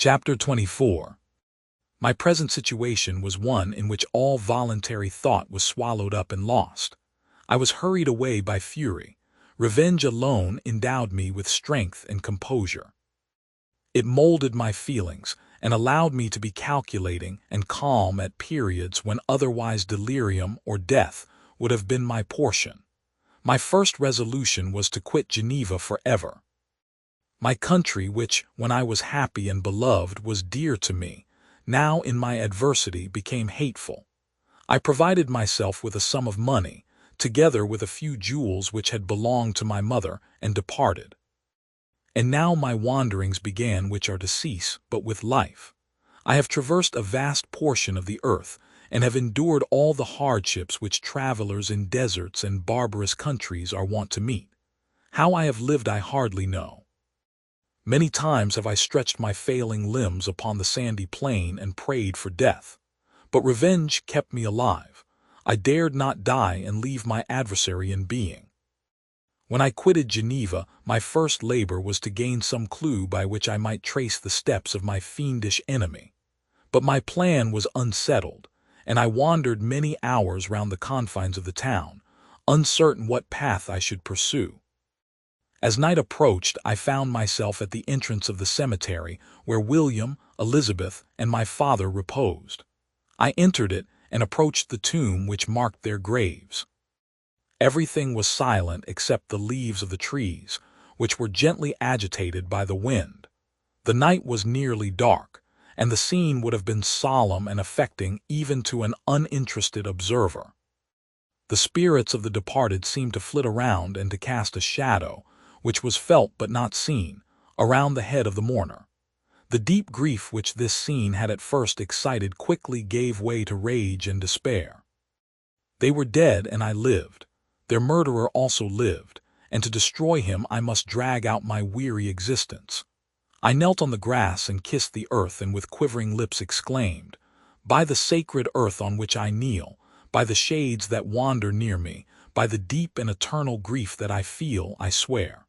Chapter 24. My present situation was one in which all voluntary thought was swallowed up and lost. I was hurried away by fury. Revenge alone endowed me with strength and composure. It molded my feelings and allowed me to be calculating and calm at periods when otherwise delirium or death would have been my portion. My first resolution was to quit Geneva forever. My country, which, when I was happy and beloved, was dear to me, now in my adversity became hateful. I provided myself with a sum of money, together with a few jewels which had belonged to my mother, and departed. And now my wanderings began, which are to cease, but with life. I have traversed a vast portion of the earth, and have endured all the hardships which travelers in deserts and barbarous countries are wont to meet. How I have lived I hardly know. Many times have I stretched my failing limbs upon the sandy plain and prayed for death. But revenge kept me alive. I dared not die and leave my adversary in being. When I quitted Geneva, my first labor was to gain some clue by which I might trace the steps of my fiendish enemy. But my plan was unsettled, and I wandered many hours round the confines of the town, uncertain what path I should pursue. As night approached, I found myself at the entrance of the cemetery where William, Elizabeth, and my father reposed. I entered it and approached the tomb which marked their graves. Everything was silent except the leaves of the trees, which were gently agitated by the wind. The night was nearly dark, and the scene would have been solemn and affecting even to an uninterested observer. The spirits of the departed seemed to flit around and to cast a shadow, which was felt but not seen, around the head of the mourner. The deep grief which this scene had at first excited quickly gave way to rage and despair. They were dead and I lived. Their murderer also lived, and to destroy him I must drag out my weary existence. I knelt on the grass and kissed the earth, and with quivering lips exclaimed, "By the sacred earth on which I kneel, by the shades that wander near me, by the deep and eternal grief that I feel, I swear.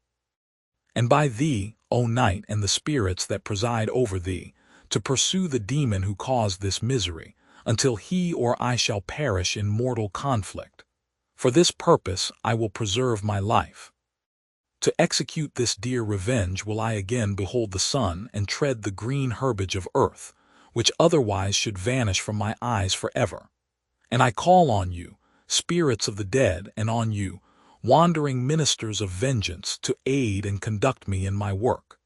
And by thee, O night, and the spirits that preside over thee, to pursue the demon who caused this misery, until he or I shall perish in mortal conflict. For this purpose I will preserve my life. To execute this dear revenge will I again behold the sun and tread the green herbage of earth, which otherwise should vanish from my eyes forever. And I call on you, spirits of the dead, and on you, wandering ministers of vengeance, to aid and conduct me in my work.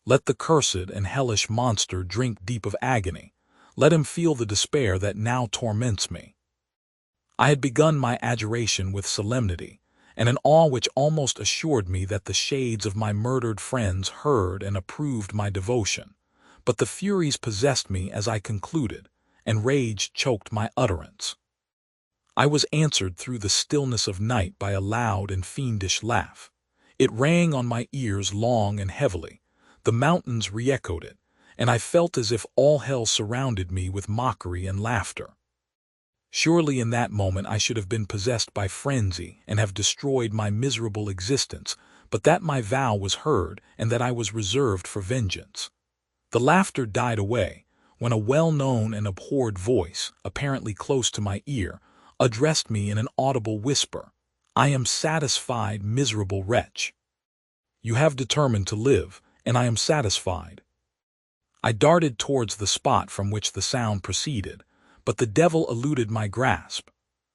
Let the cursed and hellish monster drink deep of agony. Let him feel the despair that now torments me." I had begun my adjuration with solemnity, and an awe which almost assured me that the shades of my murdered friends heard and approved my devotion. But the furies possessed me as I concluded, and rage choked my utterance. I was answered through the stillness of night by a loud and fiendish laugh. It rang on my ears long and heavily. The mountains re-echoed it, and I felt as if all hell surrounded me with mockery and laughter. Surely in that moment I should have been possessed by frenzy and have destroyed my miserable existence, but that my vow was heard and that I was reserved for vengeance. The laughter died away, when a well-known and abhorred voice, apparently close to my ear, addressed me in an audible whisper, "I am satisfied, miserable wretch. You have determined to live, and I am satisfied." I darted towards the spot from which the sound proceeded, but the devil eluded my grasp.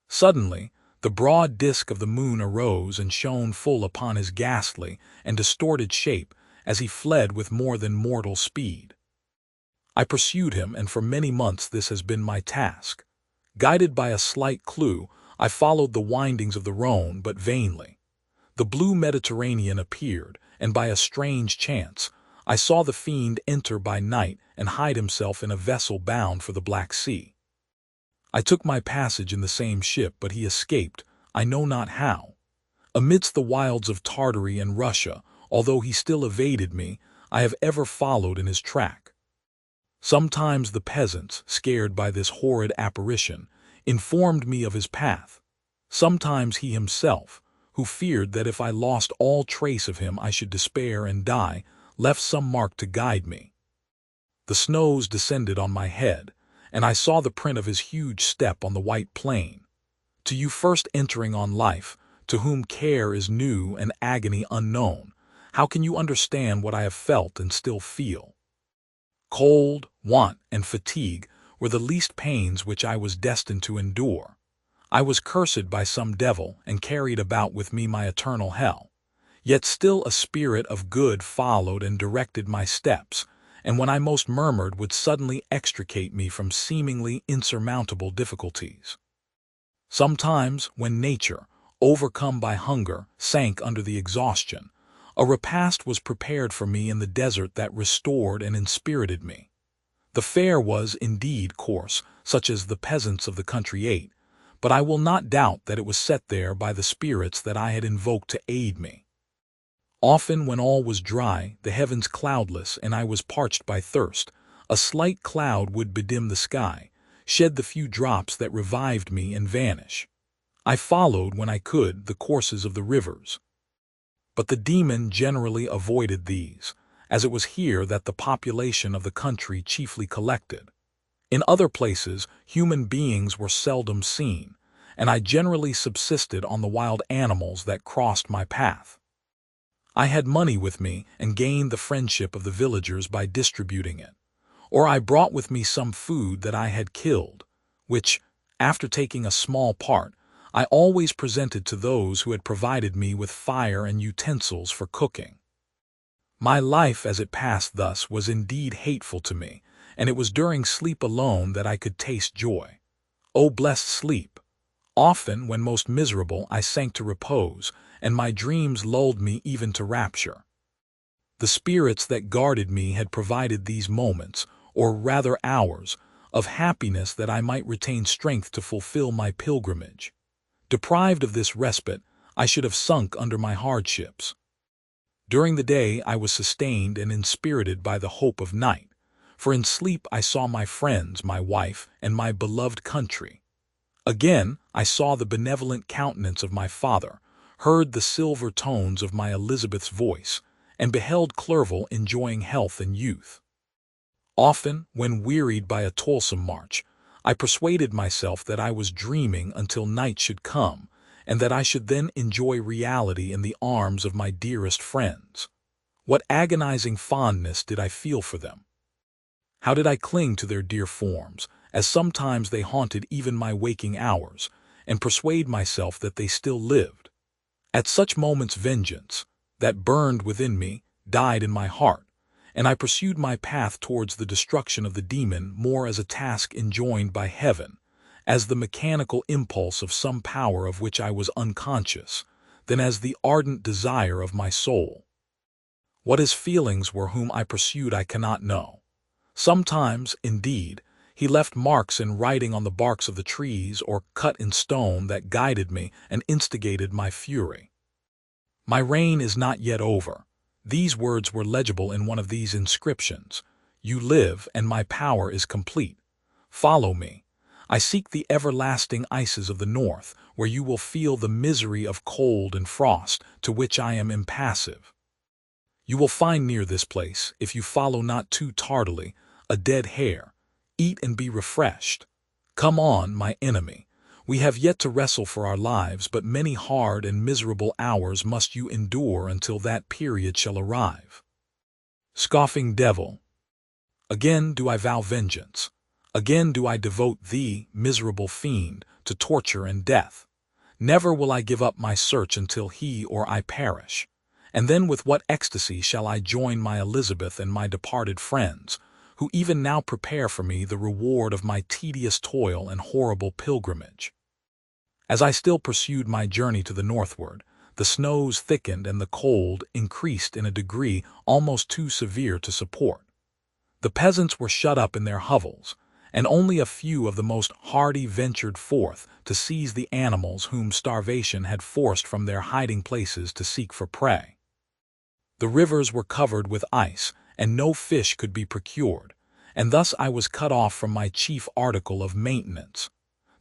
Suddenly, the broad disk of the moon arose and shone full upon his ghastly and distorted shape as he fled with more than mortal speed. I pursued him, and for many months this has been my task. Guided by a slight clue, I followed the windings of the Rhone, but vainly. The blue Mediterranean appeared, and by a strange chance, I saw the fiend enter by night and hide himself in a vessel bound for the Black Sea. I took my passage in the same ship, but he escaped, I know not how. Amidst the wilds of Tartary and Russia, although he still evaded me, I have ever followed in his track. Sometimes the peasants, scared by this horrid apparition, informed me of his path. Sometimes he himself, who feared that if I lost all trace of him I should despair and die, left some mark to guide me. The snows descended on my head, and I saw the print of his huge step on the white plain. To you first entering on life, to whom care is new and agony unknown, how can you understand what I have felt and still feel? Cold, want, and fatigue were the least pains which I was destined to endure. I was cursed by some devil and carried about with me my eternal hell. Yet still a spirit of good followed and directed my steps, and when I most murmured would suddenly extricate me from seemingly insurmountable difficulties. Sometimes, when nature, overcome by hunger, sank under the exhaustion, a repast was prepared for me in the desert that restored and inspirited me. The fare was, indeed, coarse, such as the peasants of the country ate, but I will not doubt that it was set there by the spirits that I had invoked to aid me. Often, when all was dry, the heavens cloudless, and I was parched by thirst, a slight cloud would bedim the sky, shed the few drops that revived me and vanish. I followed, when I could, the courses of the rivers. But the demon generally avoided these, as it was here that the population of the country chiefly collected. In other places, human beings were seldom seen, and I generally subsisted on the wild animals that crossed my path. I had money with me and gained the friendship of the villagers by distributing it, or I brought with me some food that I had killed, which, after taking a small part, I always presented to those who had provided me with fire and utensils for cooking. My life as it passed thus was indeed hateful to me, and it was during sleep alone that I could taste joy. O blessed sleep! Often, when most miserable, I sank to repose, and my dreams lulled me even to rapture. The spirits that guarded me had provided these moments, or rather hours, of happiness that I might retain strength to fulfill my pilgrimage. Deprived of this respite, I should have sunk under my hardships. During the day I was sustained and inspirited by the hope of night, for in sleep I saw my friends, my wife, and my beloved country. Again I saw the benevolent countenance of my father, heard the silver tones of my Elizabeth's voice, and beheld Clerval enjoying health and youth. Often, when wearied by a toilsome march, I persuaded myself that I was dreaming until night should come, and that I should then enjoy reality in the arms of my dearest friends. What agonizing fondness did I feel for them! How did I cling to their dear forms, as sometimes they haunted even my waking hours, and persuade myself that they still lived. At such moments vengeance, that burned within me, died in my heart, and I pursued my path towards the destruction of the demon more as a task enjoined by heaven, as the mechanical impulse of some power of which I was unconscious, than as the ardent desire of my soul. What his feelings were whom I pursued I cannot know. Sometimes, indeed, he left marks in writing on the barks of the trees or cut in stone that guided me and instigated my fury. My reign is not yet over. These words were legible in one of these inscriptions. You live, and my power is complete. Follow me. I seek the everlasting ices of the north, where you will feel the misery of cold and frost, to which I am impassive. You will find near this place, if you follow not too tardily, a dead hare. Eat and be refreshed. Come on, my enemy. We have yet to wrestle for our lives, but many hard and miserable hours must you endure until that period shall arrive. Scoffing devil! Again do I vow vengeance. Again do I devote thee, miserable fiend, to torture and death. Never will I give up my search until he or I perish. And then with what ecstasy shall I join my Elizabeth and my departed friends, who even now prepare for me the reward of my tedious toil and horrible pilgrimage. As I still pursued my journey to the northward, the snows thickened and the cold increased in a degree almost too severe to support. The peasants were shut up in their hovels, and only a few of the most hardy ventured forth to seize the animals whom starvation had forced from their hiding places to seek for prey. The rivers were covered with ice, and no fish could be procured, and thus I was cut off from my chief article of maintenance.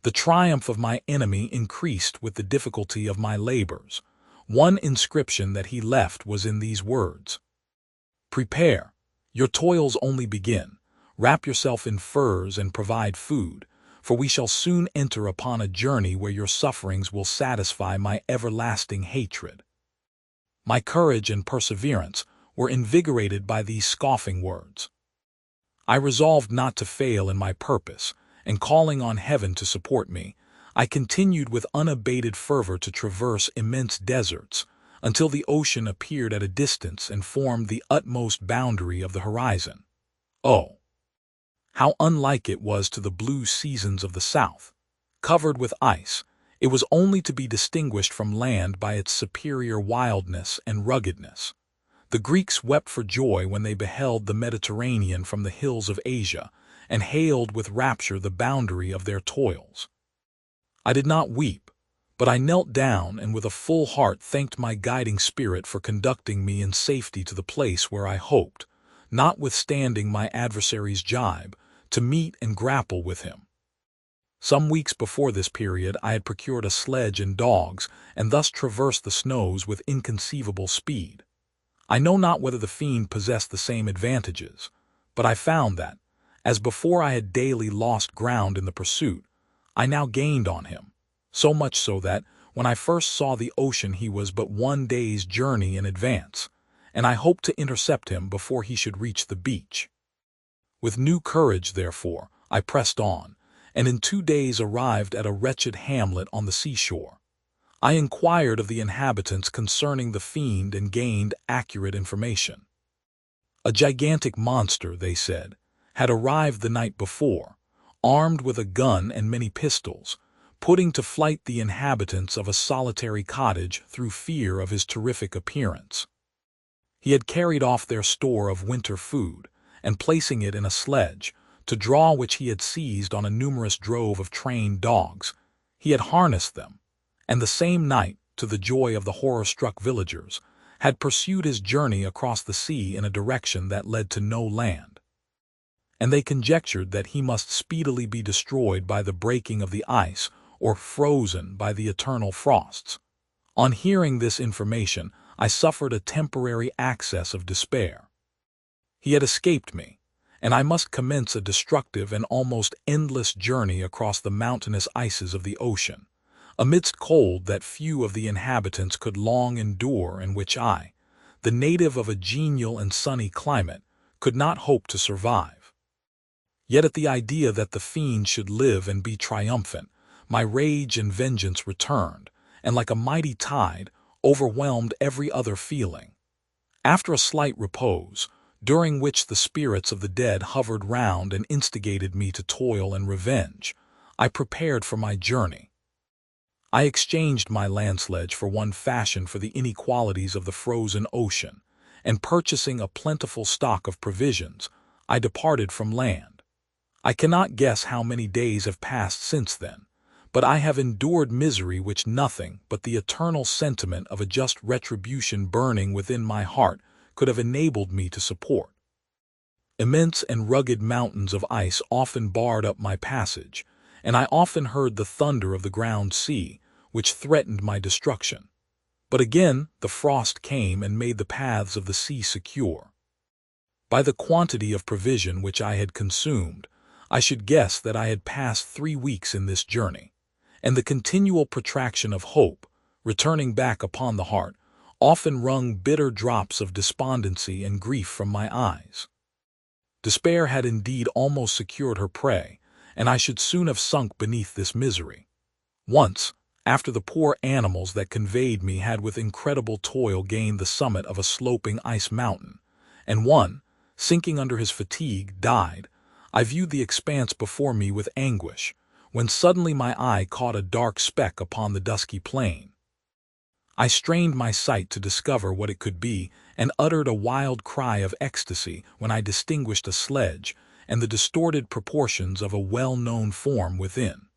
The triumph of my enemy increased with the difficulty of my labors. One inscription that he left was in these words: Prepare, your toils only begin. Wrap yourself in furs and provide food, for we shall soon enter upon a journey where your sufferings will satisfy my everlasting hatred." My courage and perseverance were invigorated by these scoffing words. I resolved not to fail in my purpose, and calling on heaven to support me, I continued with unabated fervor to traverse immense deserts, until the ocean appeared at a distance and formed the utmost boundary of the horizon. Oh, how unlike it was to the blue seasons of the south! Covered with ice, it was only to be distinguished from land by its superior wildness and ruggedness. The Greeks wept for joy when they beheld the Mediterranean from the hills of Asia, and hailed with rapture the boundary of their toils. I did not weep, but I knelt down and with a full heart thanked my guiding spirit for conducting me in safety to the place where I hoped, notwithstanding my adversary's jibe, to meet and grapple with him. Some weeks before this period I had procured a sledge and dogs, and thus traversed the snows with inconceivable speed. I know not whether the fiend possessed the same advantages, but I found that, as before I had daily lost ground in the pursuit, I now gained on him, so much so that, when I first saw the ocean he was but 1 day's journey in advance, and I hoped to intercept him before he should reach the beach. With new courage, therefore, I pressed on, and in 2 days arrived at a wretched hamlet on the seashore. I inquired of the inhabitants concerning the fiend and gained accurate information. A gigantic monster, they said, had arrived the night before, armed with a gun and many pistols, putting to flight the inhabitants of a solitary cottage through fear of his terrific appearance. He had carried off their store of winter food, and placing it in a sledge, to draw which he had seized on a numerous drove of trained dogs, he had harnessed them, and the same night, to the joy of the horror-struck villagers, had pursued his journey across the sea in a direction that led to no land. And they conjectured that he must speedily be destroyed by the breaking of the ice or frozen by the eternal frosts. On hearing this information, I suffered a temporary access of despair. He had escaped me, and I must commence a destructive and almost endless journey across the mountainous ices of the ocean, amidst cold that few of the inhabitants could long endure, and which I, the native of a genial and sunny climate, could not hope to survive. Yet at the idea that the fiend should live and be triumphant, my rage and vengeance returned, and like a mighty tide, overwhelmed every other feeling. After a slight repose, during which the spirits of the dead hovered round and instigated me to toil and revenge, I prepared for my journey. I exchanged my land sledge for one fashioned for the inequalities of the frozen ocean, and purchasing a plentiful stock of provisions, I departed from land. I cannot guess how many days have passed since then, but I have endured misery which nothing but the eternal sentiment of a just retribution burning within my heart could have enabled me to support. Immense and rugged mountains of ice often barred up my passage, and I often heard the thunder of the ground sea, which threatened my destruction. But again the frost came and made the paths of the sea secure. By the quantity of provision which I had consumed, I should guess that I had passed 3 weeks in this journey, and the continual protraction of hope, returning back upon the heart, often wrung bitter drops of despondency and grief from my eyes. Despair had indeed almost secured her prey, and I should soon have sunk beneath this misery. Once, after the poor animals that conveyed me had with incredible toil gained the summit of a sloping ice mountain, and one, sinking under his fatigue, died, I viewed the expanse before me with anguish, when suddenly my eye caught a dark speck upon the dusky plain. I strained my sight to discover what it could be, and uttered a wild cry of ecstasy when I distinguished a sledge and the distorted proportions of a well-known form within.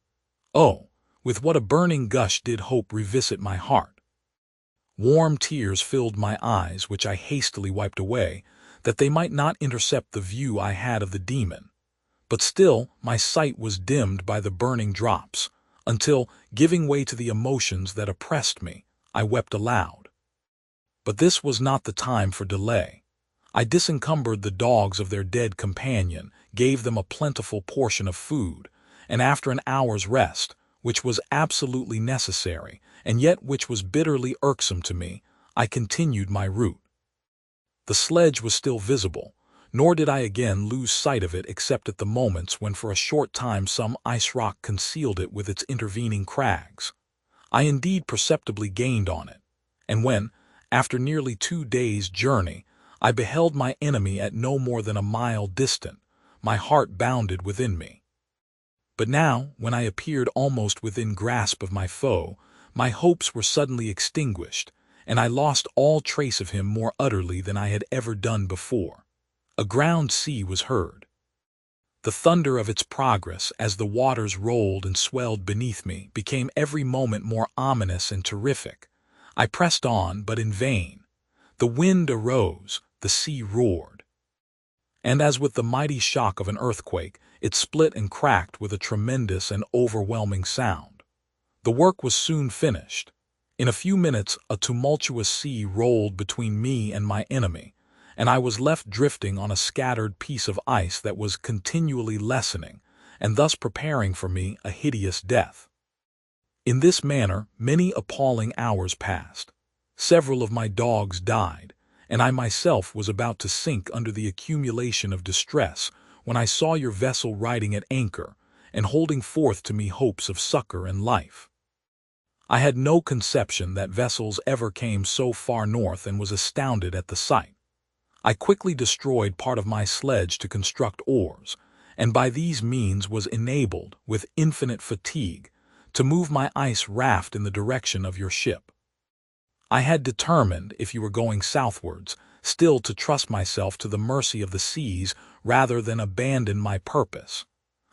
Oh, with what a burning gush did hope revisit my heart! Warm tears filled my eyes, which I hastily wiped away, that they might not intercept the view I had of the demon. But still my sight was dimmed by the burning drops, until, giving way to the emotions that oppressed me, I wept aloud. But this was not the time for delay. I disencumbered the dogs of their dead companion, gave them a plentiful portion of food, and after an hour's rest, which was absolutely necessary, and yet which was bitterly irksome to me, I continued my route. The sledge was still visible, nor did I again lose sight of it except at the moments when for a short time some ice rock concealed it with its intervening crags. I indeed perceptibly gained on it, and when, after nearly 2 days' journey, I beheld my enemy at no more than a mile distant, my heart bounded within me. But now, when I appeared almost within grasp of my foe, my hopes were suddenly extinguished, and I lost all trace of him more utterly than I had ever done before. A ground sea was heard. The thunder of its progress as the waters rolled and swelled beneath me became every moment more ominous and terrific. I pressed on, but in vain. The wind arose, the sea roared. And as with the mighty shock of an earthquake, it split and cracked with a tremendous and overwhelming sound. The work was soon finished. In a few minutes a tumultuous sea rolled between me and my enemy, and I was left drifting on a scattered piece of ice that was continually lessening, and thus preparing for me a hideous death. In this manner many appalling hours passed. Several of my dogs died, and I myself was about to sink under the accumulation of distress when I saw your vessel riding at anchor and holding forth to me hopes of succor and life. I had no conception that vessels ever came so far north and was astounded at the sight. I quickly destroyed part of my sledge to construct oars, and by these means was enabled, with infinite fatigue, to move my ice raft in the direction of your ship. I had determined, if you were going southwards, still to trust myself to the mercy of the seas rather than abandon my purpose.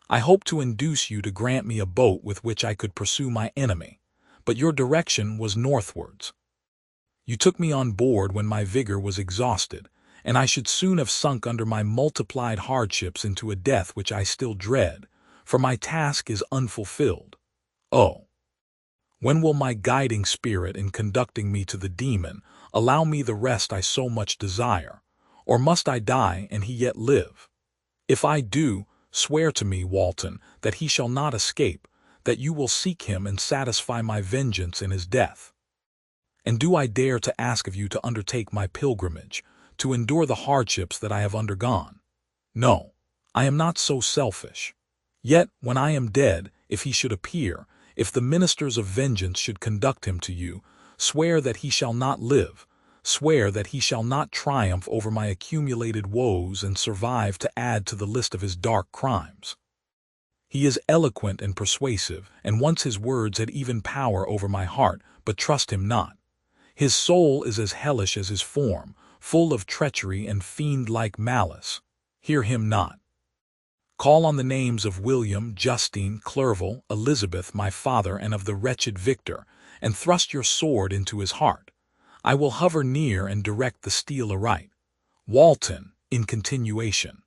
I hoped to induce you to grant me a boat with which I could pursue my enemy, but your direction was northwards. You took me on board when my vigor was exhausted, and I should soon have sunk under my multiplied hardships into a death which I still dread, for my task is unfulfilled. Oh! When will my guiding spirit in conducting me to the demon allow me the rest I so much desire, or must I die and he yet live? If I do, swear to me, Walton, that he shall not escape, that you will seek him and satisfy my vengeance in his death. And do I dare to ask of you to undertake my pilgrimage, to endure the hardships that I have undergone? No, I am not so selfish. Yet, when I am dead, if he should appear, if the ministers of vengeance should conduct him to you, swear that he shall not live, swear that he shall not triumph over my accumulated woes and survive to add to the list of his dark crimes. He is eloquent and persuasive, and once his words had even power over my heart, but trust him not. His soul is as hellish as his form, full of treachery and fiend-like malice. Hear him not. Call on the names of William, Justine, Clerval, Elizabeth, my father, and of the wretched Victor, and thrust your sword into his heart. I will hover near and direct the steel aright. Walton, in continuation.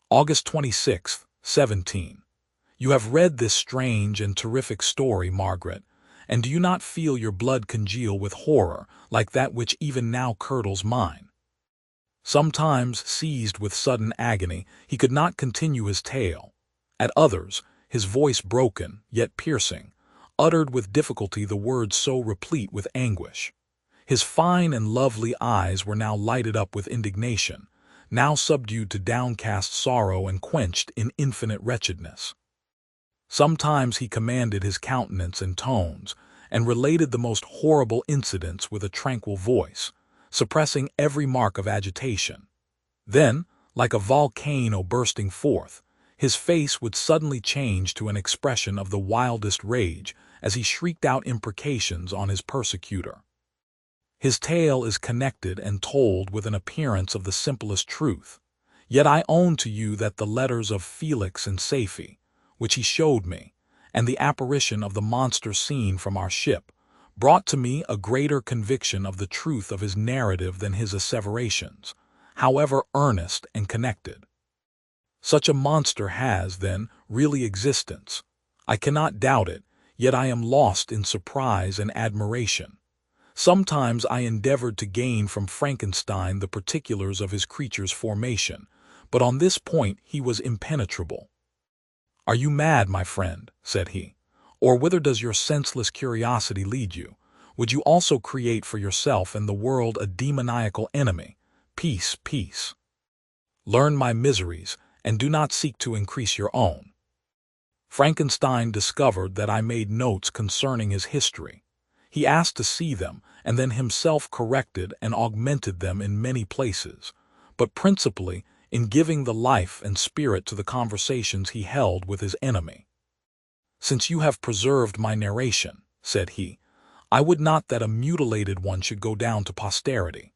August 26th, 17. You have read this strange and terrific story, Margaret, and do you not feel your blood congeal with horror like that which even now curdles mine? Sometimes, seized with sudden agony, he could not continue his tale. At others, his voice broken, yet piercing, uttered with difficulty the words so replete with anguish. His fine and lovely eyes were now lighted up with indignation, now subdued to downcast sorrow and quenched in infinite wretchedness. Sometimes he commanded his countenance and tones, and related the most horrible incidents with a tranquil voice, suppressing every mark of agitation. Then, like a volcano bursting forth, his face would suddenly change to an expression of the wildest rage as he shrieked out imprecations on his persecutor. His tale is connected and told with an appearance of the simplest truth, yet I own to you that the letters of Felix and Safie, which he showed me, and the apparition of the monster seen from our ship, brought to me a greater conviction of the truth of his narrative than his asseverations, however earnest and connected. Such a monster has, then, really existence. I cannot doubt it, yet I am lost in surprise and admiration. Sometimes I endeavored to gain from Frankenstein the particulars of his creature's formation, but on this point he was impenetrable. "Are you mad, my friend?" said he. "Or whither does your senseless curiosity lead you? Would you also create for yourself and the world a demoniacal enemy? Peace, peace. Learn my miseries, and do not seek to increase your own." Frankenstein discovered that I made notes concerning his history. He asked to see them, and then himself corrected and augmented them in many places, but principally in giving the life and spirit to the conversations he held with his enemy. "Since you have preserved my narration," said he, "I would not that a mutilated one should go down to posterity."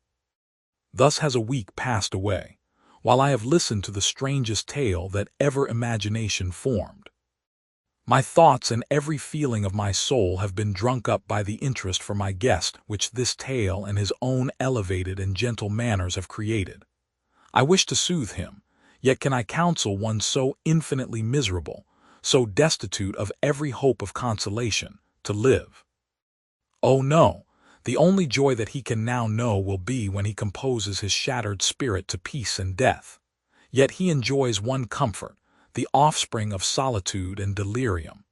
Thus has a week passed away, while I have listened to the strangest tale that ever imagination formed. My thoughts and every feeling of my soul have been drunk up by the interest for my guest which this tale and his own elevated and gentle manners have created. I wish to soothe him, yet can I counsel one so infinitely miserable, so destitute of every hope of consolation, to live? Oh no, the only joy that he can now know will be when he composes his shattered spirit to peace and death. Yet he enjoys one comfort, the offspring of solitude and delirium.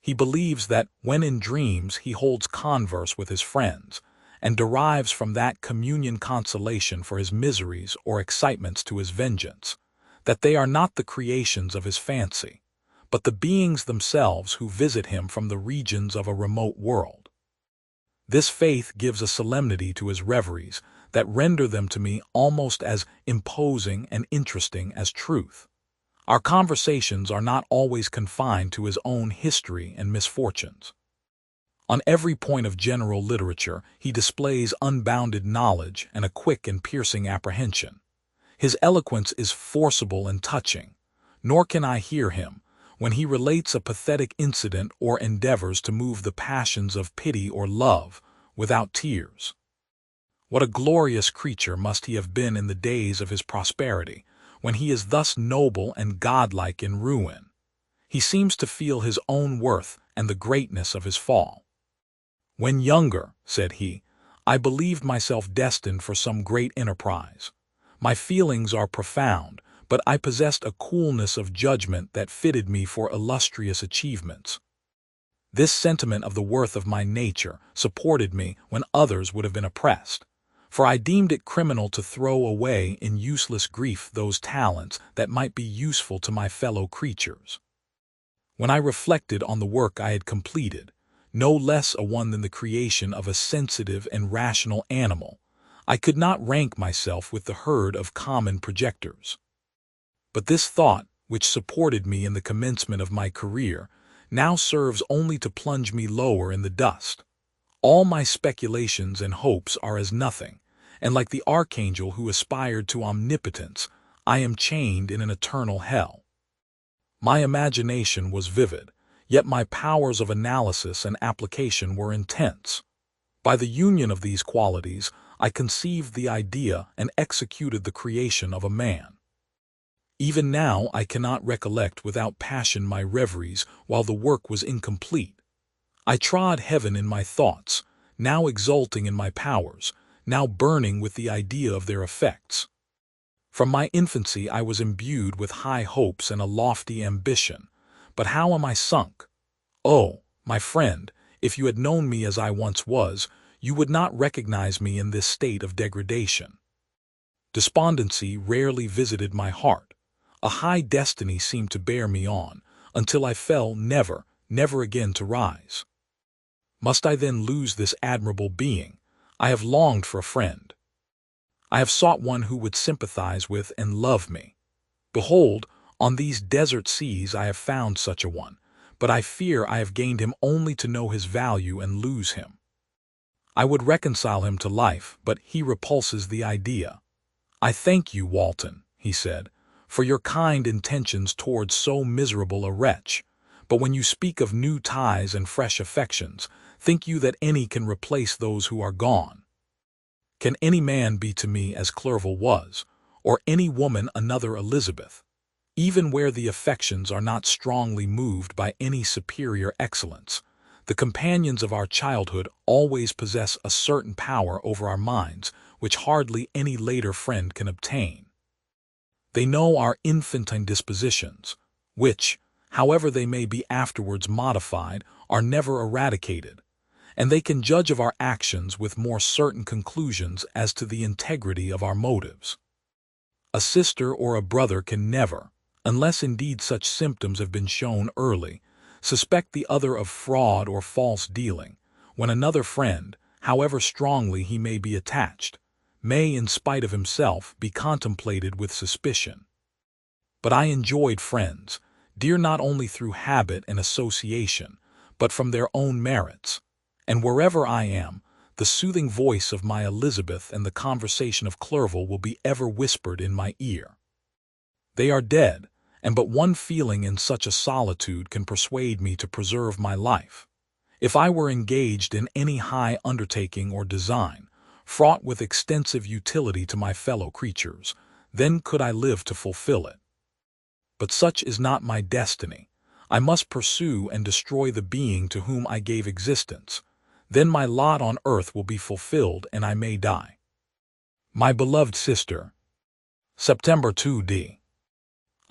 He believes that when in dreams he holds converse with his friends, and derives from that communion consolation for his miseries or excitements to his vengeance, that they are not the creations of his fancy, but the beings themselves who visit him from the regions of a remote world. This faith gives a solemnity to his reveries that render them to me almost as imposing and interesting as truth. Our conversations are not always confined to his own history and misfortunes. On every point of general literature he displays unbounded knowledge and a quick and piercing apprehension. His eloquence is forcible and touching, nor can I hear him, when he relates a pathetic incident or endeavors to move the passions of pity or love, without tears. What a glorious creature must he have been in the days of his prosperity, when he is thus noble and godlike in ruin. He seems to feel his own worth and the greatness of his fall. "When younger," said he, "I believed myself destined for some great enterprise. My feelings are profound, but I possessed a coolness of judgment that fitted me for illustrious achievements. This sentiment of the worth of my nature supported me when others would have been oppressed, for I deemed it criminal to throw away in useless grief those talents that might be useful to my fellow creatures. When I reflected on the work I had completed, no less a one than the creation of a sensitive and rational animal, I could not rank myself with the herd of common projectors. But this thought, which supported me in the commencement of my career, now serves only to plunge me lower in the dust. All my speculations and hopes are as nothing, and like the archangel who aspired to omnipotence, I am chained in an eternal hell. My imagination was vivid, yet my powers of analysis and application were intense. By the union of these qualities, I conceived the idea and executed the creation of a man. Even now I cannot recollect without passion my reveries while the work was incomplete. I trod heaven in my thoughts, now exulting in my powers, now burning with the idea of their effects. From my infancy I was imbued with high hopes and a lofty ambition, but how am I sunk? Oh, my friend, if you had known me as I once was, you would not recognize me in this state of degradation. Despondency rarely visited my heart. A high destiny seemed to bear me on, until I fell never, never again to rise. Must I then lose this admirable being? I have longed for a friend. I have sought one who would sympathize with and love me. Behold, on these desert seas I have found such a one, but I fear I have gained him only to know his value and lose him. I would reconcile him to life, but he repulses the idea. "I thank you, Walton," he said, "for your kind intentions towards so miserable a wretch, but when you speak of new ties and fresh affections, think you that any can replace those who are gone? Can any man be to me as Clerval was, or any woman another Elizabeth? Even where the affections are not strongly moved by any superior excellence, The companions of our childhood always possess a certain power over our minds which hardly any later friend can obtain. They know our infantine dispositions, which, however they may be afterwards modified, are never eradicated, and they can judge of our actions with more certain conclusions as to the integrity of our motives. A sister or a brother can never, unless indeed such symptoms have been shown early, suspect the other of fraud or false dealing, when another friend, however strongly he may be attached, may, in spite of himself, be contemplated with suspicion. But I enjoyed friends, dear not only through habit and association, but from their own merits, and wherever I am, the soothing voice of my Elizabeth and the conversation of Clerval will be ever whispered in my ear. They are dead, and but one feeling in such a solitude can persuade me to preserve my life. If I were engaged in any high undertaking or design, fraught with extensive utility to my fellow creatures, then could I live to fulfill it. But such is not my destiny. I must pursue and destroy the being to whom I gave existence. Then my lot on earth will be fulfilled and I may die. My beloved sister, September 2d.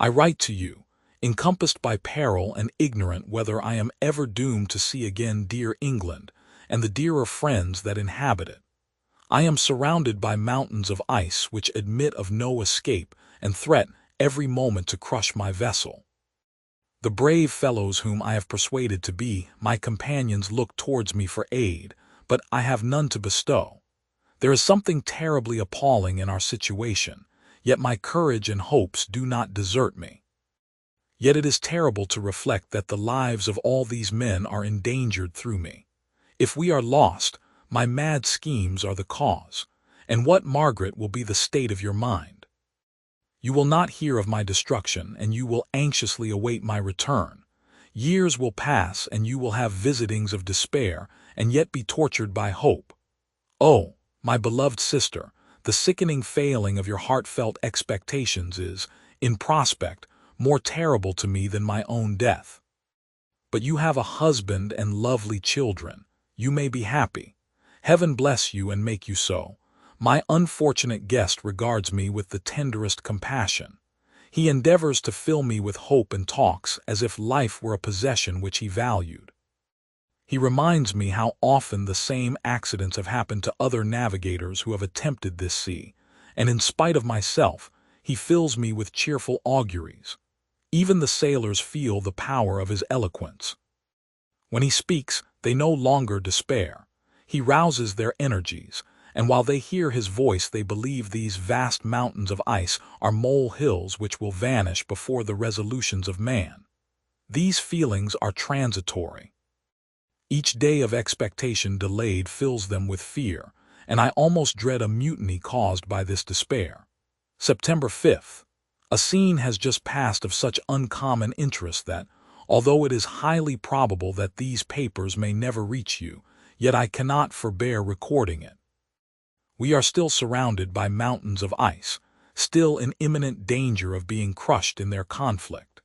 I write to you, encompassed by peril and ignorant whether I am ever doomed to see again dear England and the dearer friends that inhabit it. I am surrounded by mountains of ice which admit of no escape and threaten every moment to crush my vessel. The brave fellows whom I have persuaded to be my companions look towards me for aid, but I have none to bestow. There is something terribly appalling in our situation, yet my courage and hopes do not desert me. Yet it is terrible to reflect that the lives of all these men are endangered through me. If we are lost, my mad schemes are the cause, and what, Margaret, will be the state of your mind? You will not hear of my destruction, and you will anxiously await my return. Years will pass, and you will have visitings of despair, and yet be tortured by hope. Oh, my beloved sister, the sickening failing of your heartfelt expectations is, in prospect, more terrible to me than my own death. But you have a husband and lovely children. You may be happy. Heaven bless you and make you so. My unfortunate guest regards me with the tenderest compassion. He endeavors to fill me with hope and talks as if life were a possession which he valued. He reminds me how often the same accidents have happened to other navigators who have attempted this sea, and in spite of myself, he fills me with cheerful auguries. Even the sailors feel the power of his eloquence. When he speaks, they no longer despair. He rouses their energies, and while they hear his voice they believe these vast mountains of ice are mole-hills which will vanish before the resolutions of man. These feelings are transitory. Each day of expectation delayed fills them with fear, and I almost dread a mutiny caused by this despair. September 5th. A scene has just passed of such uncommon interest that, although it is highly probable that these papers may never reach you, yet I cannot forbear recording it. We are still surrounded by mountains of ice, still in imminent danger of being crushed in their conflict.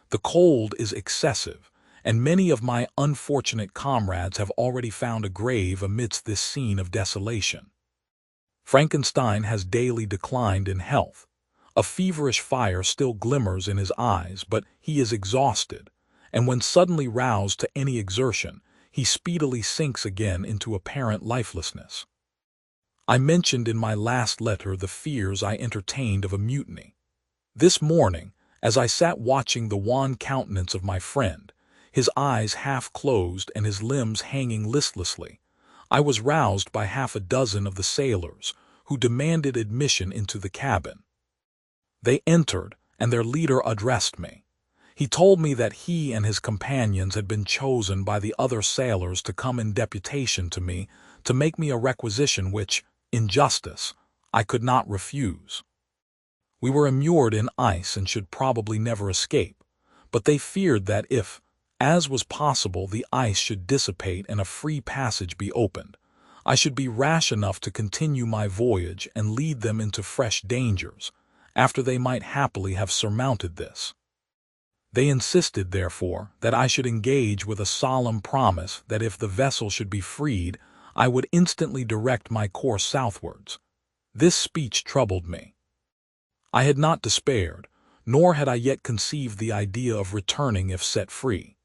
The cold is excessive, and many of my unfortunate comrades have already found a grave amidst this scene of desolation. Frankenstein has daily declined in health. A feverish fire still glimmers in his eyes, but he is exhausted, and when suddenly roused to any exertion, he speedily sinks again into apparent lifelessness. I mentioned in my last letter the fears I entertained of a mutiny. This morning, as I sat watching the wan countenance of my friend, his eyes half closed and his limbs hanging listlessly, I was roused by half a dozen of the sailors, who demanded admission into the cabin. They entered, and their leader addressed me. He told me that he and his companions had been chosen by the other sailors to come in deputation to me to make me a requisition which, in justice, I could not refuse. We were immured in ice and should probably never escape, but they feared that if, as was possible, the ice should dissipate and a free passage be opened, I should be rash enough to continue my voyage and lead them into fresh dangers, after they might happily have surmounted this. They insisted, therefore, that I should engage with a solemn promise that if the vessel should be freed, I would instantly direct my course southwards. This speech troubled me. I had not despaired, nor had I yet conceived the idea of returning if set free.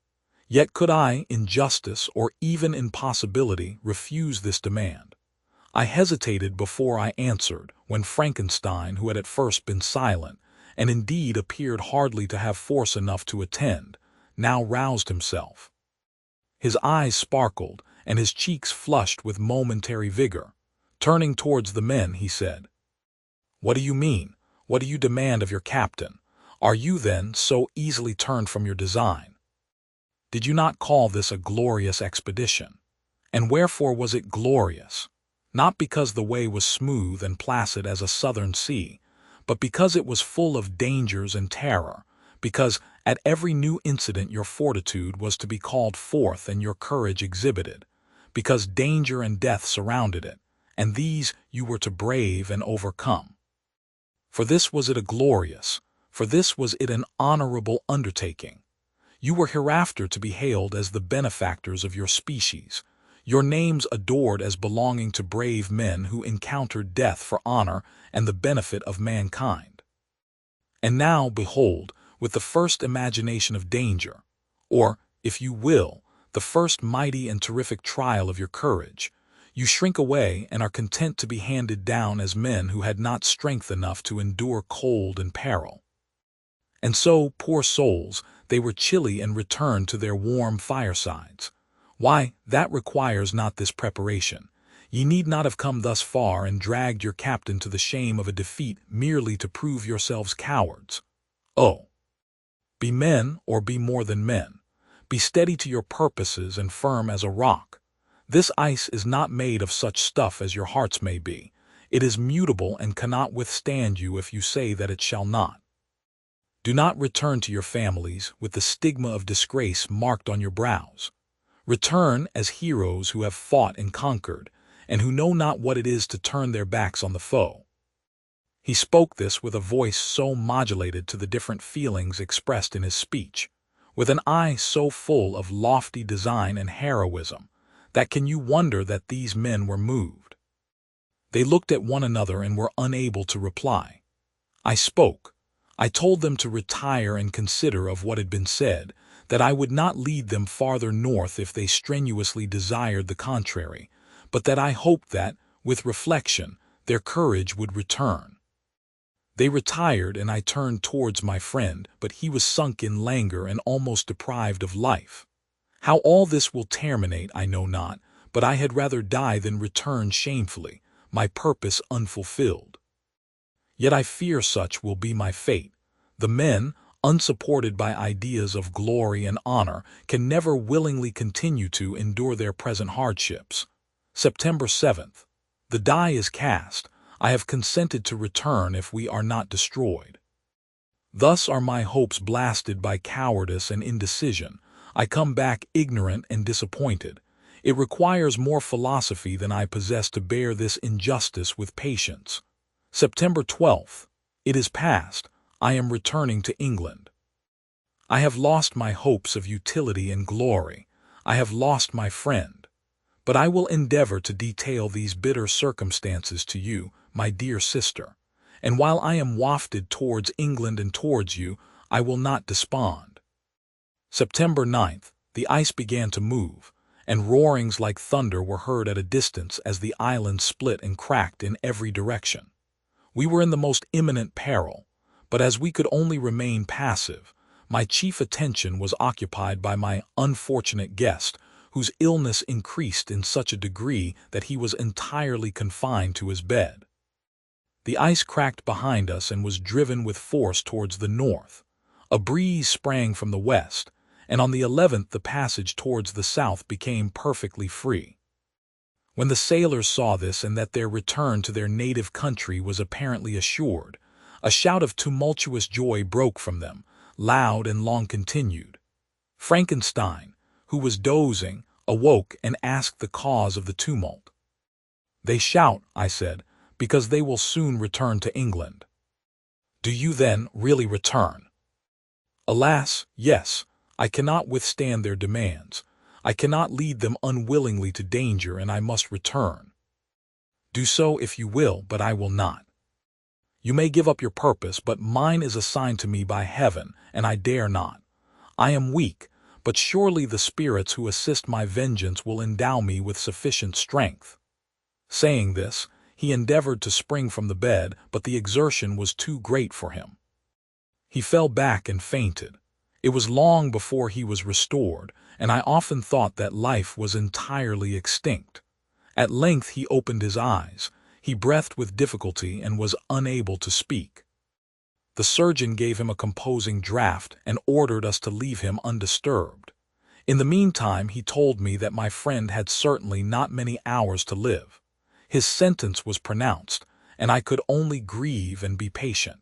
Yet could I, in justice or even in possibility, refuse this demand? I hesitated before I answered, when Frankenstein, who had at first been silent, and indeed appeared hardly to have force enough to attend, now roused himself. His eyes sparkled, and his cheeks flushed with momentary vigor. Turning towards the men, he said, "What do you mean? What do you demand of your captain? Are you, then, so easily turned from your design? Did you not call this a glorious expedition? And wherefore was it glorious? Not because the way was smooth and placid as a southern sea, but because it was full of dangers and terror, because at every new incident your fortitude was to be called forth and your courage exhibited, because danger and death surrounded it, and these you were to brave and overcome. For this was it for this was it an honorable undertaking. You were hereafter to be hailed as the benefactors of your species, your names adored as belonging to brave men who encountered death for honor and the benefit of mankind. And now, behold, with the first imagination of danger, or, if you will, the first mighty and terrific trial of your courage, you shrink away and are content to be handed down as men who had not strength enough to endure cold and peril. And so, poor souls, they were chilly and returned to their warm firesides. Why, that requires not this preparation. Ye need not have come thus far and dragged your captain to the shame of a defeat merely to prove yourselves cowards. Oh! Be men, or be more than men. Be steady to your purposes and firm as a rock. This ice is not made of such stuff as your hearts may be. It is mutable and cannot withstand you if you say that it shall not. Do not return to your families with the stigma of disgrace marked on your brows. Return as heroes who have fought and conquered, and who know not what it is to turn their backs on the foe." He spoke this with a voice so modulated to the different feelings expressed in his speech, with an eye so full of lofty design and heroism, that can you wonder that these men were moved? They looked at one another and were unable to reply. I spoke. I told them to retire and consider of what had been said, that I would not lead them farther north if they strenuously desired the contrary, but that I hoped that, with reflection, their courage would return. They retired, and I turned towards my friend, but he was sunk in languor and almost deprived of life. How all this will terminate I know not, but I had rather die than return shamefully, my purpose unfulfilled. Yet I fear such will be my fate. The men, unsupported by ideas of glory and honor, can never willingly continue to endure their present hardships. September 7th. The die is cast. I have consented to return if we are not destroyed. Thus are my hopes blasted by cowardice and indecision. I come back ignorant and disappointed. It requires more philosophy than I possess to bear this injustice with patience. September 12th. It is past. I am returning to England. I have lost my hopes of utility and glory. I have lost my friend. But I will endeavor to detail these bitter circumstances to you, my dear sister, and while I am wafted towards England and towards you, I will not despond. September 9th. The ice began to move, and roarings like thunder were heard at a distance as the island split and cracked in every direction. We were in the most imminent peril, but as we could only remain passive, my chief attention was occupied by my unfortunate guest, whose illness increased in such a degree that he was entirely confined to his bed. The ice cracked behind us and was driven with force towards the north. A breeze sprang from the west, and on the 11th the passage towards the south became perfectly free. When the sailors saw this and that their return to their native country was apparently assured, a shout of tumultuous joy broke from them, loud and long continued. Frankenstein, who was dozing, awoke and asked the cause of the tumult. "They shout," I said, "because they will soon return to England." "Do you then really return?" Alas, yes, I cannot withstand their demands. I cannot lead them unwillingly to danger, and I must return. Do so if you will, but I will not. You may give up your purpose, but mine is assigned to me by heaven, and I dare not. I am weak, but surely the spirits who assist my vengeance will endow me with sufficient strength. Saying this, he endeavored to spring from the bed, but the exertion was too great for him. He fell back and fainted. It was long before he was restored, and I often thought that life was entirely extinct. At length he opened his eyes. He breathed with difficulty and was unable to speak. The surgeon gave him a composing draught and ordered us to leave him undisturbed. In the meantime, he told me that my friend had certainly not many hours to live. His sentence was pronounced, and I could only grieve and be patient.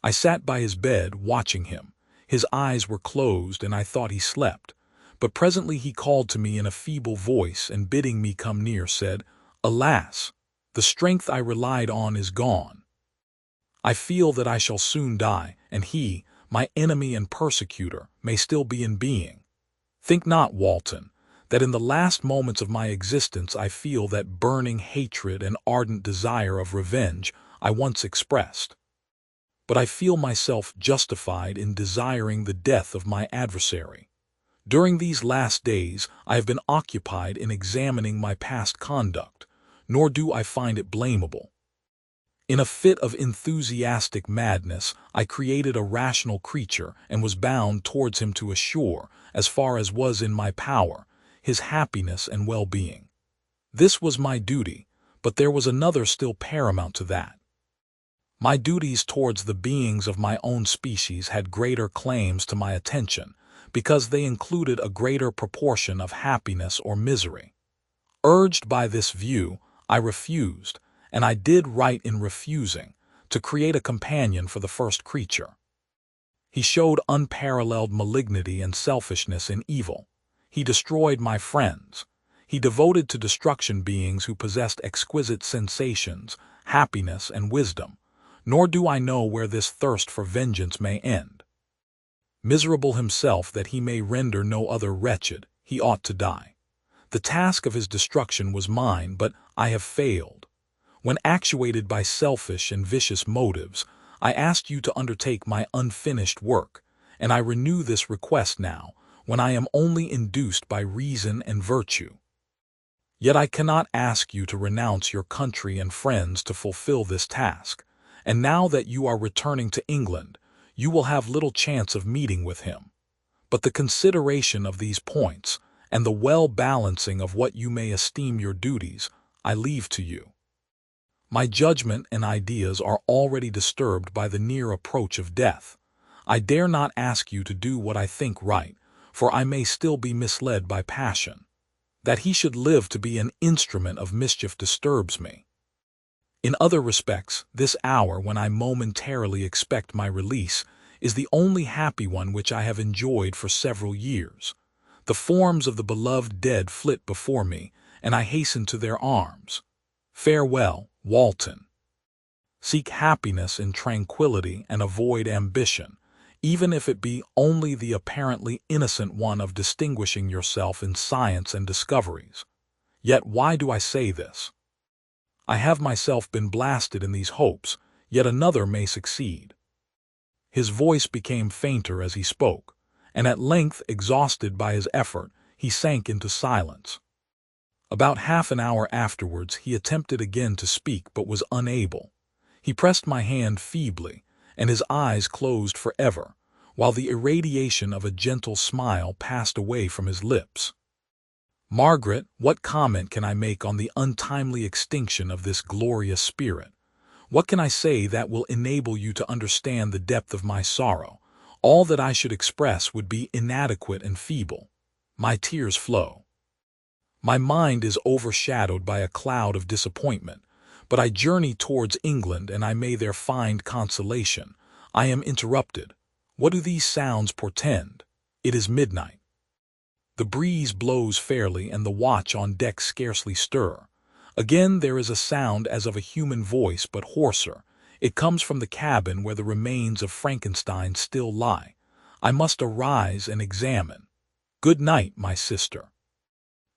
I sat by his bed watching him. His eyes were closed, and I thought he slept. But presently he called to me in a feeble voice, and bidding me come near, said, "Alas, the strength I relied on is gone. I feel that I shall soon die, and he, my enemy and persecutor, may still be in being. Think not, Walton, that in the last moments of my existence I feel that burning hatred and ardent desire of revenge I once expressed. But I feel myself justified in desiring the death of my adversary. During these last days I have been occupied in examining my past conduct, nor do I find it blamable. In a fit of enthusiastic madness, I created a rational creature and was bound towards him to assure, as far as was in my power, his happiness and well-being. This was my duty, but there was another still paramount to that. My duties towards the beings of my own species had greater claims to my attention, because they included a greater proportion of happiness or misery. Urged by this view, I refused, and I did right in refusing, to create a companion for the first creature. He showed unparalleled malignity and selfishness in evil. He destroyed my friends. He devoted to destruction beings who possessed exquisite sensations, happiness, and wisdom. Nor do I know where this thirst for vengeance may end. Miserable himself that he may render no other wretched, he ought to die. The task of his destruction was mine, but I have failed. When actuated by selfish and vicious motives, I asked you to undertake my unfinished work, and I renew this request now, when I am only induced by reason and virtue. Yet I cannot ask you to renounce your country and friends to fulfill this task. And now that you are returning to England, you will have little chance of meeting with him. But the consideration of these points, and the well-balancing of what you may esteem your duties, I leave to you. My judgment and ideas are already disturbed by the near approach of death. I dare not ask you to do what I think right, for I may still be misled by passion. That he should live to be an instrument of mischief disturbs me. In other respects, this hour when I momentarily expect my release is the only happy one which I have enjoyed for several years. The forms of the beloved dead flit before me, and I hasten to their arms. Farewell, Walton. Seek happiness in tranquility and avoid ambition, even if it be only the apparently innocent one of distinguishing yourself in science and discoveries. Yet why do I say this? I have myself been blasted in these hopes, yet another may succeed. His voice became fainter as he spoke, and at length, exhausted by his effort, he sank into silence. About half an hour afterwards he attempted again to speak, but was unable. He pressed my hand feebly, and his eyes closed forever, while the irradiation of a gentle smile passed away from his lips. Margaret, what comment can I make on the untimely extinction of this glorious spirit? What can I say that will enable you to understand the depth of my sorrow? All that I should express would be inadequate and feeble. My tears flow. My mind is overshadowed by a cloud of disappointment, but I journey towards England, and I may there find consolation. I am interrupted. What do these sounds portend? It is midnight. The breeze blows fairly, and the watch on deck scarcely stir. Again there is a sound as of a human voice, but hoarser. It comes from the cabin where the remains of Frankenstein still lie. I must arise and examine. Good night, my sister.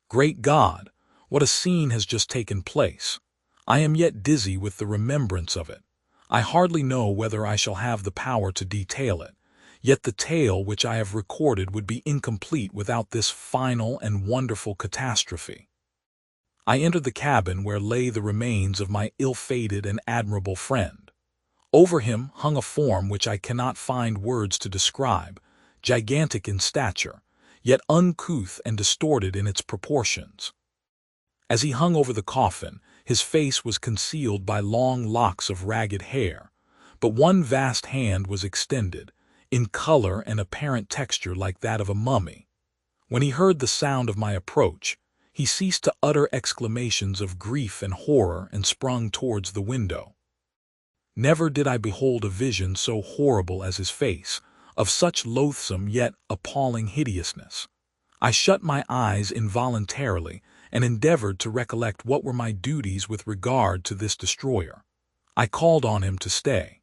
Great God, what a scene has just taken place! I am yet dizzy with the remembrance of it. I hardly know whether I shall have the power to detail it, yet the tale which I have recorded would be incomplete without this final and wonderful catastrophe. I entered the cabin where lay the remains of my ill-fated and admirable friend. Over him hung a form which I cannot find words to describe, gigantic in stature, yet uncouth and distorted in its proportions. As he hung over the coffin, his face was concealed by long locks of ragged hair, but one vast hand was extended, in color and apparent texture like that of a mummy. When he heard the sound of my approach, he ceased to utter exclamations of grief and horror and sprung towards the window. Never did I behold a vision so horrible as his face, of such loathsome yet appalling hideousness. I shut my eyes involuntarily and endeavored to recollect what were my duties with regard to this destroyer. I called on him to stay.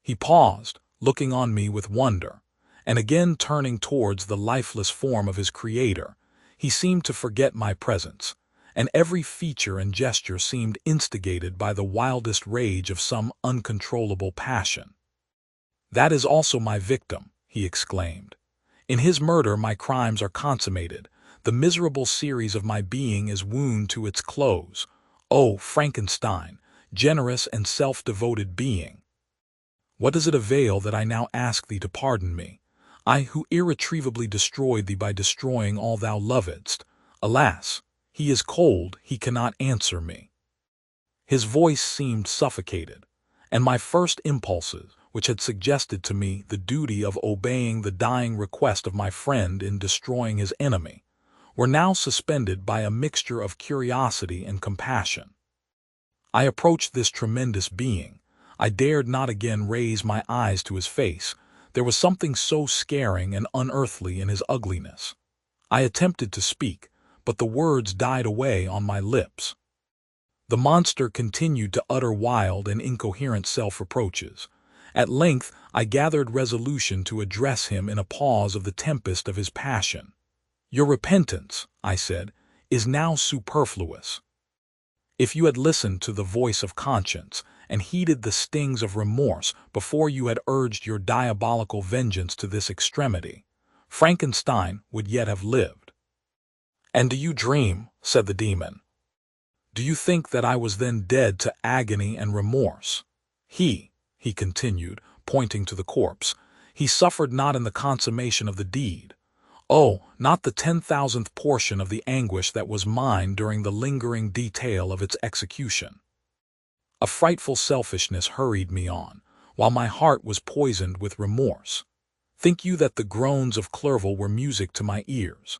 He paused, looking on me with wonder, and again turning towards the lifeless form of his creator, he seemed to forget my presence, and every feature and gesture seemed instigated by the wildest rage of some uncontrollable passion. "That is also my victim," he exclaimed. "In his murder my crimes are consummated. The miserable series of my being is wound to its close. O Frankenstein, generous and self-devoted being! What does it avail that I now ask thee to pardon me? I who irretrievably destroyed thee by destroying all thou lovedst. Alas, he is cold, he cannot answer me." His voice seemed suffocated, and my first impulses, which had suggested to me the duty of obeying the dying request of my friend in destroying his enemy, were now suspended by a mixture of curiosity and compassion. I approached this tremendous being. I dared not again raise my eyes to his face. There was something so scaring and unearthly in his ugliness. I attempted to speak, but the words died away on my lips. The monster continued to utter wild and incoherent self-reproaches. At length I gathered resolution to address him in a pause of the tempest of his passion. "Your repentance," I said, "is now superfluous. If you had listened to the voice of conscience and heeded the stings of remorse before you had urged your diabolical vengeance to this extremity, Frankenstein would yet have lived." "And do you dream?" said the demon. "Do you think that I was then dead to agony and remorse? He continued, pointing to the corpse, he suffered not in the consummation of the deed. Oh, not the 10,000th portion of the anguish that was mine during the lingering detail of its execution." A frightful selfishness hurried me on, while my heart was poisoned with remorse. Think you that the groans of Clerval were music to my ears?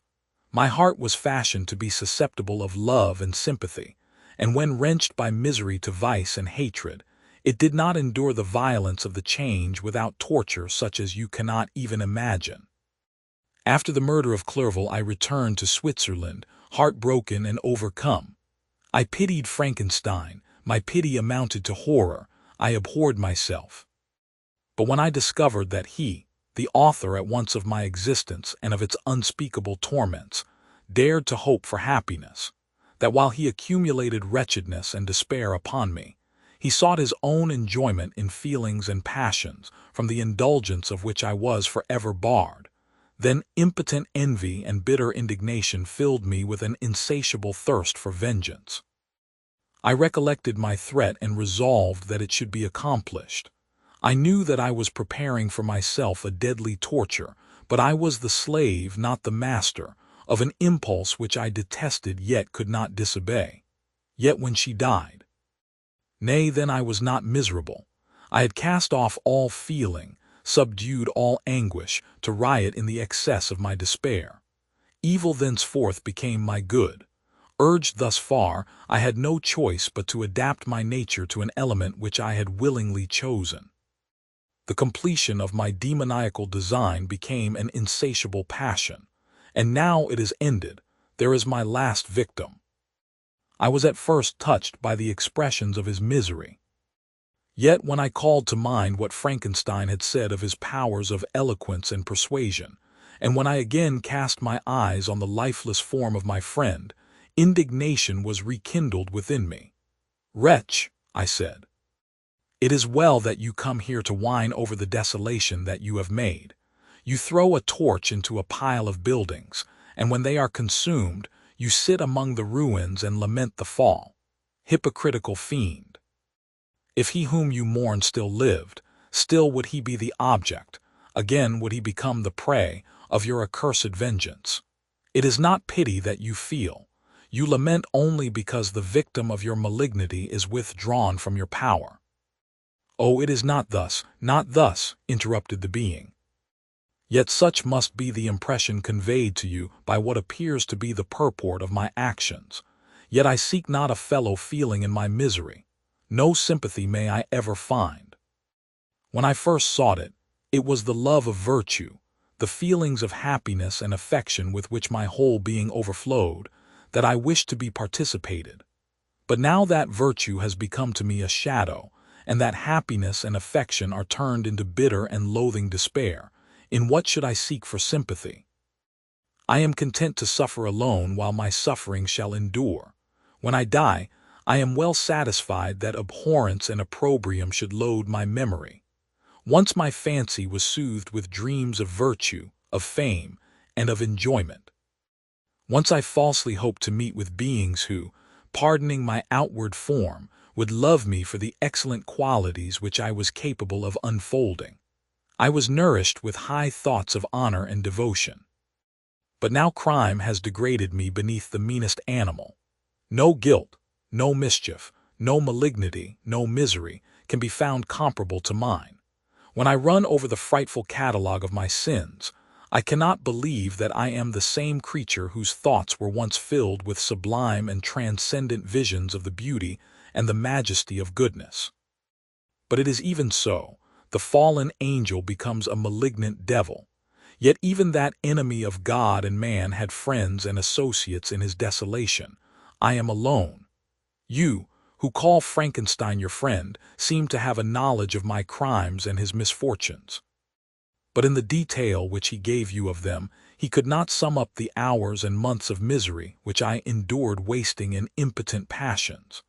My heart was fashioned to be susceptible of love and sympathy, and when wrenched by misery to vice and hatred, it did not endure the violence of the change without torture such as you cannot even imagine. After the murder of Clerval I returned to Switzerland, heartbroken and overcome. I pitied Frankenstein. My pity amounted to horror. I abhorred myself. But when I discovered that he, the author at once of my existence and of its unspeakable torments, dared to hope for happiness, that while he accumulated wretchedness and despair upon me, he sought his own enjoyment in feelings and passions from the indulgence of which I was forever barred, then impotent envy and bitter indignation filled me with an insatiable thirst for vengeance. I recollected my threat and resolved that it should be accomplished. I knew that I was preparing for myself a deadly torture, but I was the slave, not the master, of an impulse which I detested yet could not disobey. Yet when she died, nay, then I was not miserable. I had cast off all feeling, subdued all anguish, to riot in the excess of my despair. Evil thenceforth became my good. Urged thus far, I had no choice but to adapt my nature to an element which I had willingly chosen. The completion of my demoniacal design became an insatiable passion, and now it is ended. There is my last victim. I was at first touched by the expressions of his misery. Yet when I called to mind what Frankenstein had said of his powers of eloquence and persuasion, and when I again cast my eyes on the lifeless form of my friend, indignation was rekindled within me. "Wretch," I said, "it is well that you come here to whine over the desolation that you have made. You throw a torch into a pile of buildings, and when they are consumed, you sit among the ruins and lament the fall. Hypocritical fiend! If he whom you mourn still lived, still would he be the object, again would he become the prey, of your accursed vengeance. It is not pity that you feel. You lament only because the victim of your malignity is withdrawn from your power." "Oh, it is not thus, not thus," interrupted the being. "Yet such must be the impression conveyed to you by what appears to be the purport of my actions. Yet I seek not a fellow feeling in my misery. No sympathy may I ever find. When I first sought it, it was the love of virtue, the feelings of happiness and affection with which my whole being overflowed, that I wished to be participated. But now that virtue has become to me a shadow, and that happiness and affection are turned into bitter and loathing despair, in what should I seek for sympathy? I am content to suffer alone while my suffering shall endure. When I die, I am well satisfied that abhorrence and opprobrium should load my memory. Once my fancy was soothed with dreams of virtue, of fame, and of enjoyment. Once I falsely hoped to meet with beings who, pardoning my outward form, would love me for the excellent qualities which I was capable of unfolding. I was nourished with high thoughts of honor and devotion. But now crime has degraded me beneath the meanest animal. No guilt, no mischief, no malignity, no misery can be found comparable to mine. When I run over the frightful catalogue of my sins, I cannot believe that I am the same creature whose thoughts were once filled with sublime and transcendent visions of the beauty and the majesty of goodness. But it is even so. The fallen angel becomes a malignant devil. Yet even that enemy of God and man had friends and associates in his desolation. I am alone. You, who call Frankenstein your friend, seem to have a knowledge of my crimes and his misfortunes. But in the detail which he gave you of them, he could not sum up the hours and months of misery which I endured wasting in impotent passions.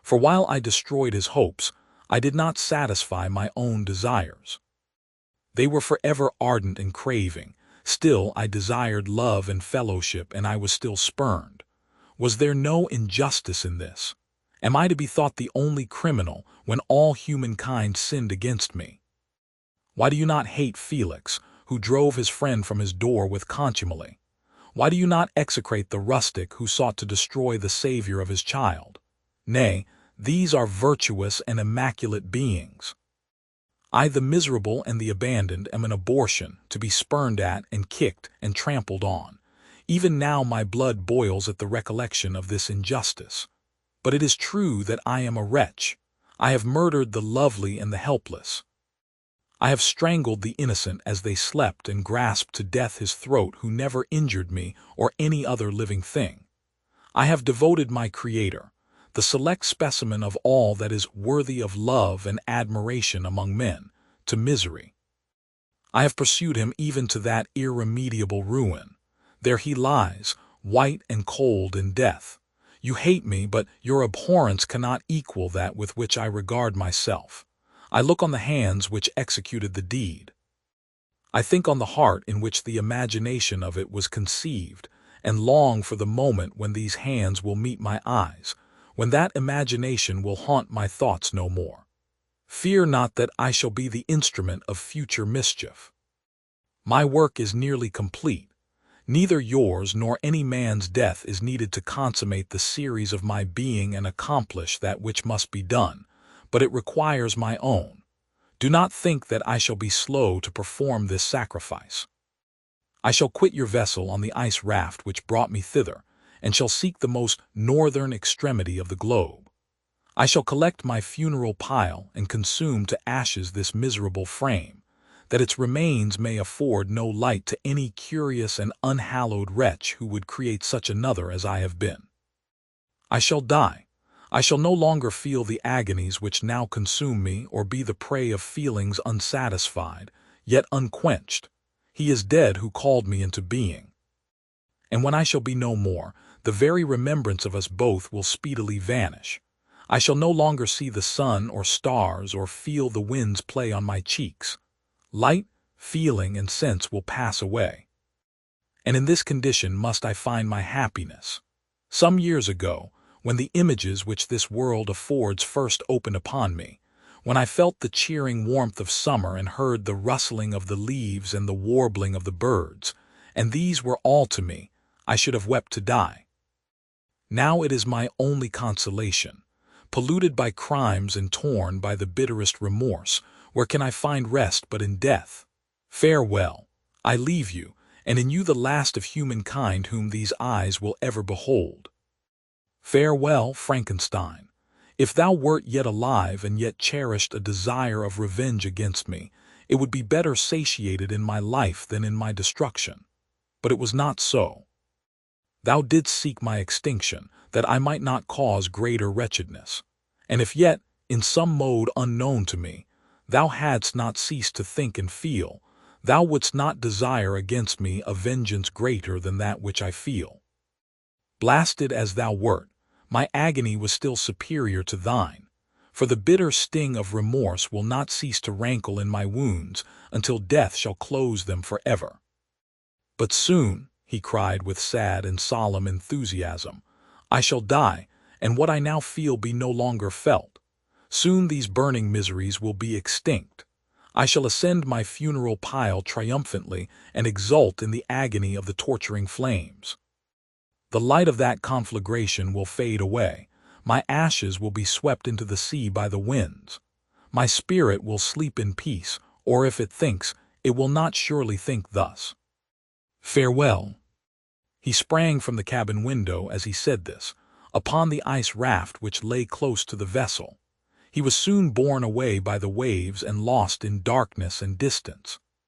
For while I destroyed his hopes, I did not satisfy my own desires. They were forever ardent and craving. Still I desired love and fellowship, and I was still spurned. Was there no injustice in this? Am I to be thought the only criminal when all humankind sinned against me? Why do you not hate Felix, who drove his friend from his door with contumely? Why do you not execrate the rustic who sought to destroy the Savior of his child? Nay, these are virtuous and immaculate beings. I, the miserable and the abandoned, am an abortion, to be spurned at and kicked and trampled on. Even now my blood boils at the recollection of this injustice. But it is true that I am a wretch. I have murdered the lovely and the helpless. I have strangled the innocent as they slept and grasped to death his throat who never injured me or any other living thing. I have devoted my Creator, the select specimen of all that is worthy of love and admiration among men, to misery. I have pursued him even to that irremediable ruin. There he lies, white and cold in death. You hate me, but your abhorrence cannot equal that with which I regard myself. I look on the hands which executed the deed. I think on the heart in which the imagination of it was conceived, and long for the moment when these hands will meet my eyes, when that imagination will haunt my thoughts no more. Fear not that I shall be the instrument of future mischief. My work is nearly complete. Neither yours nor any man's death is needed to consummate the series of my being and accomplish that which must be done, but it requires my own. Do not think that I shall be slow to perform this sacrifice. I shall quit your vessel on the ice raft which brought me thither, and shall seek the most northern extremity of the globe. I shall collect my funeral pile and consume to ashes this miserable frame, that its remains may afford no light to any curious and unhallowed wretch who would create such another as I have been. I shall die. I shall no longer feel the agonies which now consume me or be the prey of feelings unsatisfied, yet unquenched. He is dead who called me into being. And when I shall be no more, the very remembrance of us both will speedily vanish. I shall no longer see the sun or stars or feel the winds play on my cheeks. Light, feeling, and sense will pass away. And in this condition must I find my happiness. Some years ago, when the images which this world affords first opened upon me, when I felt the cheering warmth of summer and heard the rustling of the leaves and the warbling of the birds, and these were all to me, I should have wept to die. Now it is my only consolation. Polluted by crimes and torn by the bitterest remorse, where can I find rest but in death? Farewell, I leave you, and in you the last of humankind whom these eyes will ever behold. Farewell, Frankenstein. If thou wert yet alive and yet cherished a desire of revenge against me, it would be better satiated in my life than in my destruction. But it was not so. Thou didst seek my extinction, that I might not cause greater wretchedness. And if yet, in some mode unknown to me, thou hadst not ceased to think and feel, thou wouldst not desire against me a vengeance greater than that which I feel. Blasted as thou wert, my agony was still superior to thine, for the bitter sting of remorse will not cease to rankle in my wounds until death shall close them forever. But soon, he cried with sad and solemn enthusiasm, I shall die, and what I now feel be no longer felt. Soon these burning miseries will be extinct. I shall ascend my funeral pile triumphantly and exult in the agony of the torturing flames. The light of that conflagration will fade away. My ashes will be swept into the sea by the winds. My spirit will sleep in peace, or if it thinks, it will not surely think thus. Farewell. He sprang from the cabin window as he said this, upon the ice raft which lay close to the vessel. He was soon borne away by the waves and lost in darkness and distance.